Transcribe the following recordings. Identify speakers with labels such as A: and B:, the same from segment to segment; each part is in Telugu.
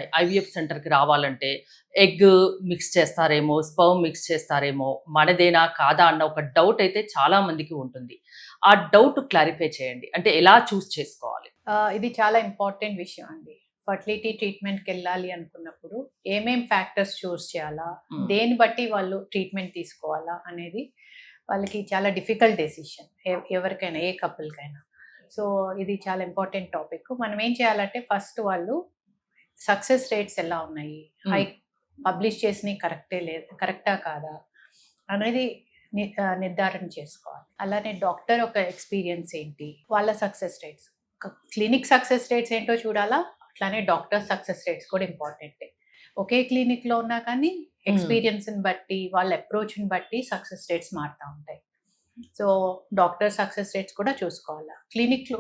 A: ఉన్నాయి. ఐవీఎఫ్ సెంటర్‌కి రావాలంటే ఎగ్ మిక్స్ చేస్తారేమో, స్పెర్మ్ మిక్స్ చేస్తారేమో, మనదేనా కాదా అన్న ఒక డౌట్ అయితే చాలా మందికి ఉంటుంది. ఆ డౌట్ క్లారిఫై చేయండి. అంటే ఎలా చూజ్ చేసుకోవాలి?
B: ఇది చాలా ఇంపార్టెంట్ విషయం అండి. ఫర్టిలిటీ ట్రీట్మెంట్‌కెళ్ళాలి అనుకున్నప్పుడు ఏమేం ఫ్యాక్టర్స్ చూజ్ చేయాలా?
A: హ్మ్.
B: దేన్ని బట్టి వాళ్ళు ట్రీట్మెంట్ తీసుకోవాలా? అనేది వాళ్ళకి చాలా డిఫికల్ట్ డెసిషన్. ఎవరికైనా, ఏ కపుల్‌కైనా. సో, ఇది చాలా ఇంపార్టెంట్ టాపిక్. మనం ఏం చేయాలంటే ఫస్ట్ వాళ్ళు సక్సెస్ రేట్స్ ఎలా ఉన్నాయి?
A: హ్మ్.
B: పబ్లిష్ చేసినయి కరెక్టా కాదా? అనేది నిర్ధారణ చేసుకోవాలి. అలానే డాక్టర్ ఒక ఎక్స్‌పీరియన్స్ ఏంటి? వాళ్ళ success rates. Clinic success rates ఏంటో చూడాలా? అట్లానే డాక్టర్ సక్సెస్ రేట్స్ కూడా ఇంపార్టెంటే. ఒకే క్లినిక్‌లో ఉన్నా కానీ
A: హ్మ్.
B: ఎక్స్‌పీరియన్స్‌ని బట్టి, వాళ్ళ అప్రోచ్‌ని బట్టి సక్సెస్ రేట్స్ మారుతా ఉంటాయి. సో, డాక్టర్ సక్సెస్ రేట్స్ కూడా చూసుకోవాలా. క్లినిక్‌లో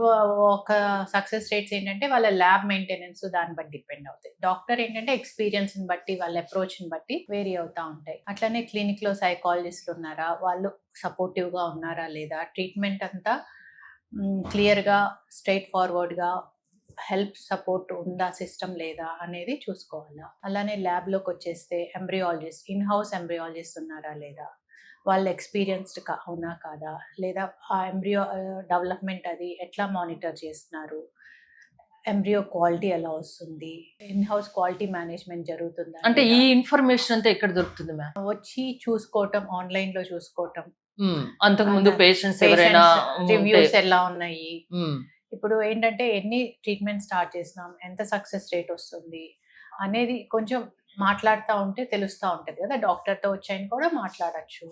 B: ఒక సక్సెస్ రేట్స్ ఏంటంటే వాళ్ళ ల్యాబ్ మెయింటెనెన్స్ దాన్ని బట్టి డిపెండ్ అవుతాయి. డాక్టర్ ఏంటంటే ఎక్స్‌పీరియన్స్‌ని బట్టి, వాళ్ళ అప్రోచ్‌ని బట్టి వేరీ అవుతా ఉంటాయి. అట్లనే క్లినిక్‌లో సైకాలజిస్ట్‌లు ఉన్నారా? వాళ్ళు సపోర్టివ్‌గా ఉన్నారా లేదా? ట్రీట్మెంట్ అంతా క్లియర్‌గా, స్ట్రెయిట్ ఫార్వర్డ్‌గా హెల్ప్ సపోర్ట్ ఉందా, సిస్టమ్ లేదా అనేది చూసుకోవాలా. అలానే ల్యాబ్‌లోకొచ్చేస్తే ఇన్ హౌస్ ఎంబ్రియాలజిస్ట్ ఉన్నారా లేదా? వాళ్ళు ఎక్స్‌పీరియన్స్‌డ్ అవునా కాదా? లేదా ఆ డెవలప్‌మెంట్ అది ఎట్లా మానిటర్ చేస్తున్నారు? ఎంబ్రియో క్వాలిటీ ఎలా వస్తుంది? ఇన్ హౌస్ క్వాలిటీ మేనేజ్‌మెంట్ జరుగుతుందా
A: అంటే ఈ
B: లేదా?
A: ఇన్ఫర్మేషన్ అంతా ఎక్కడ దొరుకుతుంది మ్యామ్?
B: వచ్చి చూసుకోవటం, ఆన్‌లైన్‌లో చూసుకోవటం.
A: అంతకుముందు
B: అలా
A: పేషెంట్స్ ఎవరైనా
B: పేషెంట్స్
A: ఉంటే
B: రివ్యూస్ ఎలా ఉన్నాయి?
A: హ్మ్.
B: ఇప్పుడు ఏంటంటే ఎన్ని ట్రీట్మెంట్ స్టార్ట్ చేసినాం, ఎంత సక్సెస్ రేట్ వస్తుంది అనేది కొంచెం మాట్లాడుతా ఉంటే తెలుస్తా ఉంటది కదా! డాక్టర్‌తో వచ్చి అయిన కూడా మాట్లాడొచ్చు.